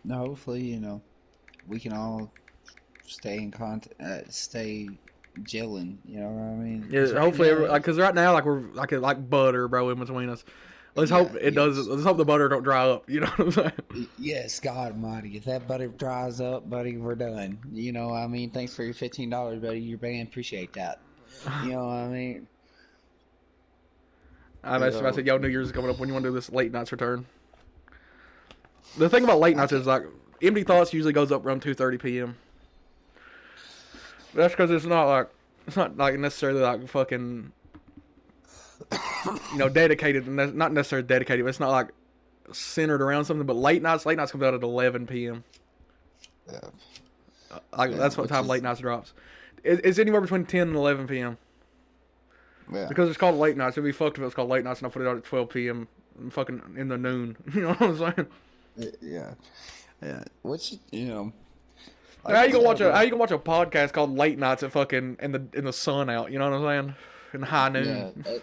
hopefully, we can all stay in contact, stay gelling. You know what I mean? Because Yeah, right hopefully, now, because right now, like we're like butter, bro, in between us. Let's yeah, hope it does. yes. Let's hope the butter don't dry up. You know what I'm saying? Yes, God Almighty. If that butter dries up, buddy, we're done. You know what I mean? Thanks for your $15, buddy. Your band appreciate that. You know what I mean? I You messaged him. I know, said, "Yo, New Year's is coming up. When you want to do this late nights return?" The thing about late I nights can't. is like empty thoughts usually goes up around 2:30 p.m. That's because it's not like necessarily like fucking dedicated, not necessarily dedicated. But it's not like centered around something. But late nights comes out at 11 p.m. Yeah, Like yeah, that's what which time late is nights drops. It's anywhere between 10 and 11 p.m. yeah, Because it's called late nights. It'd be fucked if it was called late nights and I put it out at 12 p.m. Fucking in the noon. You know what I'm saying? yeah, yeah. Which How like I you gonna watch said, a how bro. you gonna watch a podcast called Late Nights at fucking in the sun out? You know what I'm saying? In high noon. Yeah,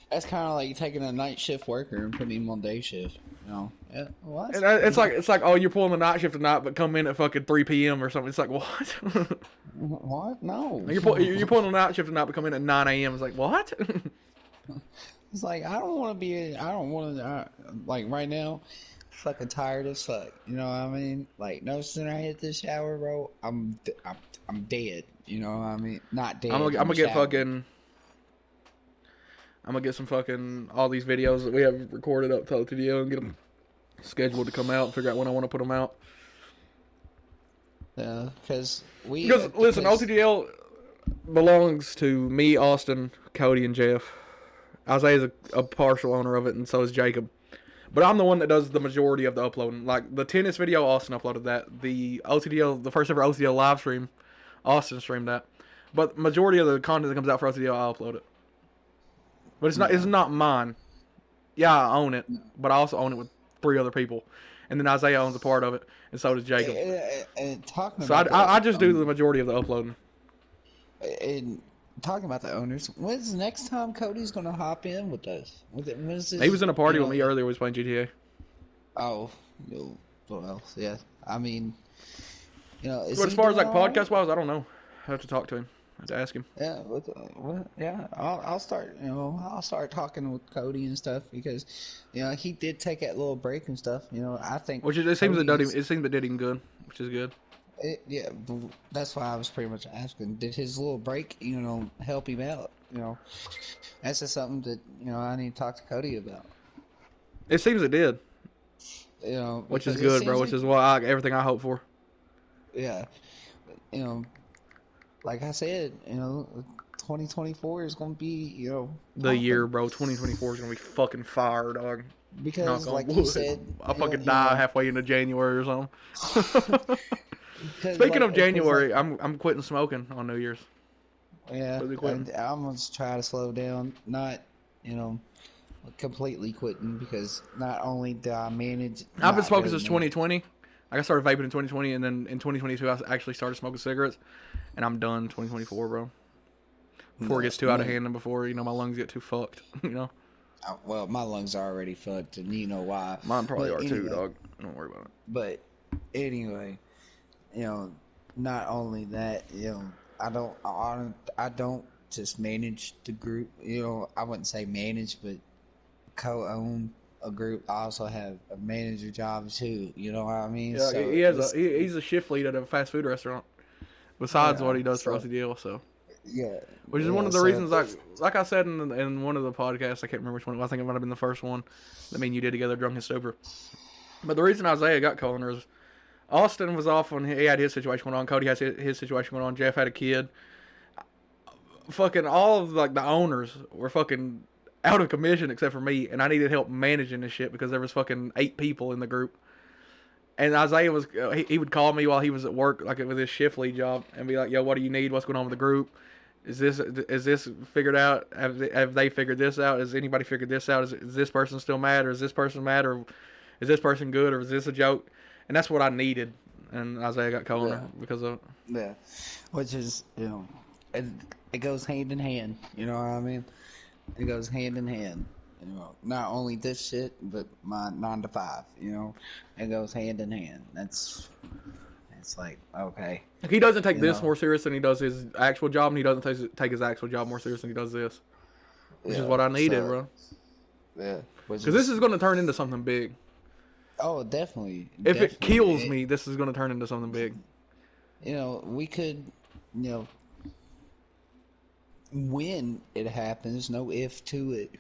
that's kind of like taking a night shift worker and putting him on day shift. Yeah. What? And it's like oh, you're pulling the night shift tonight, but come in at fucking 3 p.m. or something. It's like what? What? No. You're pulling the night shift tonight, but come in at 9 a.m. It's like what? It's like I don't want to be. I don't want to. Like right now, fucking tired as fuck. You know what I mean? Like no sooner I hit the shower, bro, I'm dead. You know what I mean? Not I'm dead gonna, in I'm the gonna get shower. fucking. I'm gonna get some fucking all these videos that we have recorded up to OTDL and get them scheduled to come out and figure out when I want to put them out. Yeah, because Because listen, OTDL belongs to me, Austin, Cody, and Jeff. Isaiah's a partial owner of it, and so is Jacob. But I'm the one that does the majority of the uploading. Like the tennis video, Austin uploaded that. The OTDL, the first ever OTDL live stream, Austin streamed that. But majority of the content that comes out for OTDL, I upload it. But it's yeah. not mine. Yeah, I own it, but I also own it with 3 other people, and then Isaiah owns a part of it, and so does Jacob. And talking So about I just do the majority of the uploading. and talking about the owners, when's the next time Cody's gonna hop in with us? When's He this? was in a party with me earlier. We was playing GTA. Oh, well, yeah. I mean, is But as he far as doing like all right? podcast wise, I don't know. I have to talk to him. I have to ask him. Yeah, yeah. I'll start. I'll start talking with Cody and stuff because, he did take that little break and stuff. I think Which it seems Cody's. it seems it did him good, which is good. Yeah, that's why I was pretty much asking. Did his little break, help him out? That's just something that I need to talk to Cody about. It seems it did, which is Because it good, bro. seems Which like is everything I hope for. yeah, you know, like I said, 2024 is going to be, The year, popping bro. 2024 is gonna be fucking fire, dog. Knock because, on like you wood. said, I'll fucking die halfway into January or something. because Speaking of like January, I'm quitting smoking on New Year's. yeah, Really I'm quitting. gonna try to slow down, not you know completely quitting because not only do I manage, I've been not smoking really since manage. 2020. Like I started vaping in 2020, and then in 2022 I actually started smoking cigarettes, and I'm done 2024, bro. Before it No, gets too out of hand and before my lungs get too fucked. well, my lungs are already fucked, and you know why. Mine probably But are too, anyway, dog. Don't worry about it. but anyway, you know, not only that, I don't just manage the group. I wouldn't say manage, but co-own a group. I also have a manager job too. You know what I mean? Yeah, So he's a shift lead at a fast food restaurant. Besides yeah, what he does for so OCDL, so yeah, which is one yeah. of the So reasons, like I said in one of the podcasts, I can't remember which one. I think it might have been the first one that me and you did together, drunk and sober. But the reason Isaiah got co-owner is Austin was off when he had his situation going on. Cody has his situation going on. Jeff had a kid. Fucking all of like the owners were fucking out of commission except for me, and I needed help managing this shit because there was fucking 8 people in the group. And Isaiah was he would call me while he was at work, like with his shift lead job, and be like, "Yo, what do you need? What's going on with the group? Is this figured out? Have they figured this out? Has anybody figured this out? Is this person still mad, or is this person mad, or is this person good, or is this a joke?" And that's what I needed, and Isaiah got co-owner yeah, because of it. yeah, which is it, it goes hand in hand. You know what I mean? It goes hand in hand. You know, not only this shit, but my 9 to 5. You know, it goes hand in hand. It's like, okay, He doesn't take you this know, more serious than he does his actual job, and he doesn't take his actual job more serious than he does this, which is yeah. what I needed, So bro. yeah, which Because this is is going to turn into something big. oh, definitely, If it definitely. kills me, this is going to turn into something big. You know, we could, you know, when it happens, no if to it.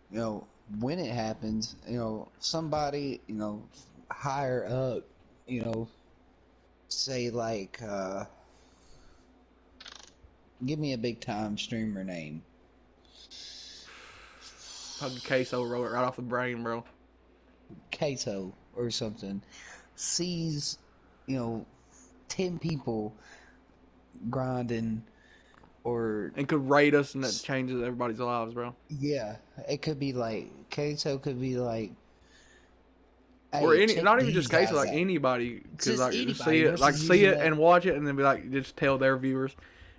You know, when it happens, you know, somebody, you know, higher up, you know, say like, give me a big time streamer name. Fucking queso roll it right off the brain, bro. Kato or something, sees, you know, 10 people grinding, or And could rate us, and that changes everybody's lives, bro. yeah, it could be like Kato could be like, Or hey, any, check not even just these queso, guys like out. anybody could Just like anybody wants to see using it that. and watch it, and then be like, just tell their viewers,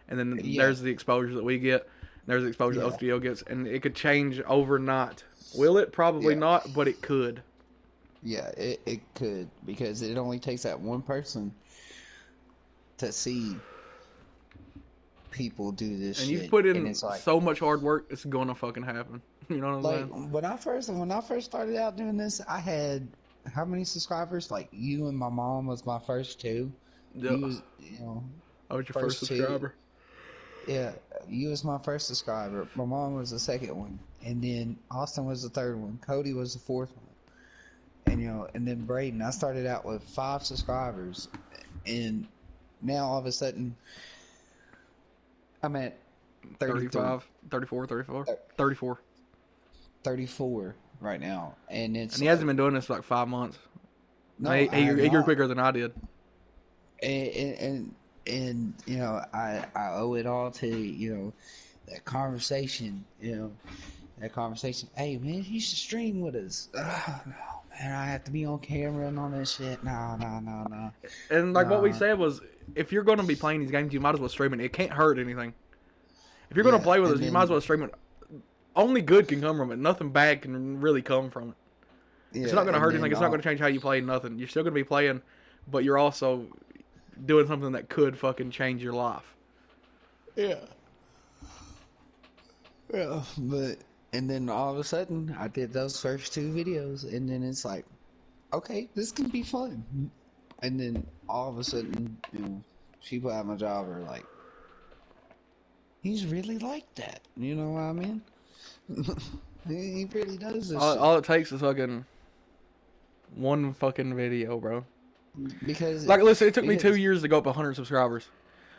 and then Yeah, there's the exposure that we get, there's the exposure that yeah, OTDL gets, and it could change overnight. Will it? Probably yeah, not, but it could. yeah. It could, because it only takes that one person to see people do this And you've shit, put and in it's like, so much hard work, it's gonna fucking happen. You know what I'm like saying? when I first started out doing this, I had how many subscribers? Like you and my mom was my first two. Yeah, You was, you know, I was your first first two. subscriber. Yeah, you was my first subscriber. My mom was the second one, and then Austin was the third one. Cody was the fourth one, and you know, and then Braden. I started out with 5 subscribers, and now all of a sudden I'm at 33, 35, 34, 34, 34. 34 right now, and And it's he hasn't like, been doing this for like 5 months. no, I have He grew not. quicker than I did. And you know, I owe it all to, you know, that conversation, you know, that conversation. Hey man, you should stream with us. Oh, no man, I have to be on camera and all that shit. No, And like what we no. said was, if you're going to be playing these games, you might as well stream it. It can't hurt anything. If you're going to Yeah, play with us, and you might as then well stream it. Only good can come from it. Nothing bad can really come from it. It's yeah, not going to and hurt anything. then It's not going to change how you play. Nothing. You're still going to be playing, but you're also doing something that could fucking change your life. yeah, yeah, but and then all of a sudden I did those first 2 videos, and then it's like, okay, this can be fun. And then all of a sudden, you know, people at my job are like, he's really like that. You know what I mean? He really does this shit. All it takes is fucking one fucking video, bro. Because, Like, listen, it took me 2 because, years to go up 100 subscribers.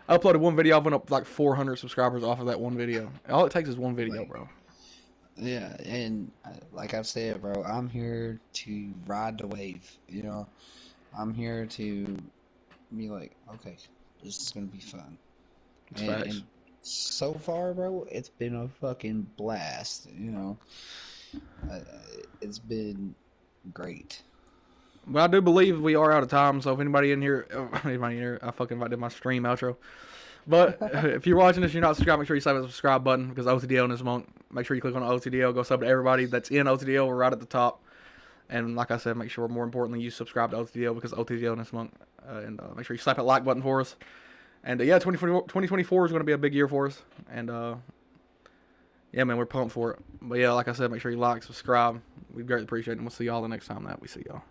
I uploaded one video, I went up like 400 subscribers off of that one video. All it takes is one video, like, bro. yeah, and like I've said, bro, I'm here to ride the wave. You know, I'm here to be like, okay, this is gonna be fun. It's facts. And so far, bro, it's been a fucking blast. You know, uh, it's been great. But I do believe we are out of time, so if anybody in here, I fucking did my stream outro. But if you're watching this, you're not subscribed, make sure you slap the subscribe button, because OTDL in this month. Make sure you click on OTDL, go sub to everybody that's in OTDL. We're right at the top. And like I said, make sure, more importantly, you subscribe to OTDL, because OTDL in this month. And make sure you slap that like button for us. And yeah, 2024 is going to be a big year for us. And yeah, man, we're pumped for it. But yeah, like I said, make sure you like, subscribe. We'd greatly appreciate it. And we'll see y'all the next time that we see y'all.